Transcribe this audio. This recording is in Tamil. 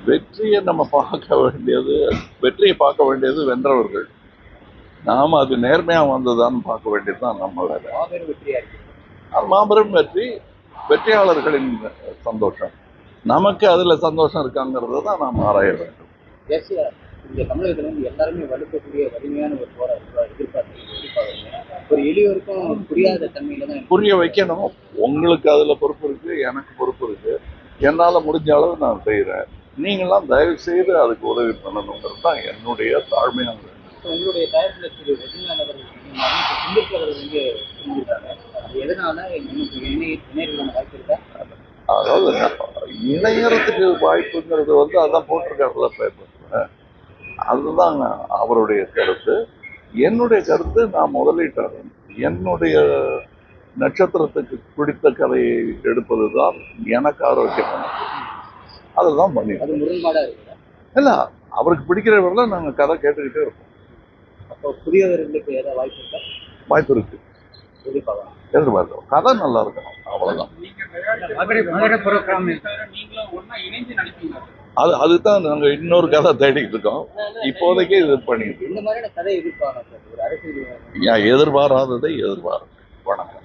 வெற்றியை நம்ம பார்க்க வேண்டியது, வெற்றியை பார்க்க வேண்டியது வென்றவர்கள். நாம அது நேர்மையா வந்ததான்னு பார்க்க வேண்டியது தான் நம்ம வேலை. அது மாபெரும் வெற்றி, வெற்றியாளர்களின் சந்தோஷம். நமக்கு அதுல சந்தோஷம் இருக்காங்கிறத தான் நாம் ஆராய வேண்டும். இந்த தமிழகத்துல வந்து எல்லாருமே வலுக்கக்கூடிய வலிமையான ஒரு எதிர்பார்ப்பு ஒரு எளியோருக்கும் புரியாத தன்மையில தான் புரிய வைக்கணும். உங்களுக்கு அதுல பொறுப்பு இருக்கு, எனக்கு பொறுப்பு இருக்கு. என்னால முடிஞ்ச அளவு நான் செய்யறேன். நீங்களாம் தயவு செய்து அதுக்கு உதவி பண்ணணுங்கிறது தான் என்னுடைய தாழ்மையான வேண்டுகோள். உங்களுடைய தயாரிப்புல திரு ரஜினிகாந்த் அவர்கள் வந்து செஞ்சிருக்காங்க. அது எதனால இணையர்களுக்கான வாய்ப்பு இருக்கா? அதாவது இணையறதுக்கு வாய்ப்புங்கிறது வந்து அதான் போட்டிருக்காருல பேப்பர்ல. அதுதான் அவருடைய கருத்து. என்னுடைய கருத்து, நான் முதலீட்டாளர். என்னுடைய நட்சத்திரத்துக்கு பிடித்த கதையை எடுப்பதுதான் எனக்கு ஆரோக்கியமானது. அதுதான் பண்ணி. அது முரண்பாடா இருக்குதா? இல்ல, அவருக்கு பிடிக்கிறவர்கள நாங்க கதை கேட்டுக்கிட்டே இருப்போம். அப்போ புதியவர்களுக்கு ஏதாவது வாய்ப்பு இருக்கா? வாய்ப்பு இருக்கு, எதிர்பார்க்கிறோம். கதை நல்லா இருக்கணும், அவ்வளவுதான். அதுதான் நாங்க இன்னொரு கதை தேடிட்டு இருக்கோம். இப்போதைக்கு இது பண்ணிட்டு இந்த மாதிரியான கதை எதிர்பாராததை எதிர்பார்க்க. வணக்கம்.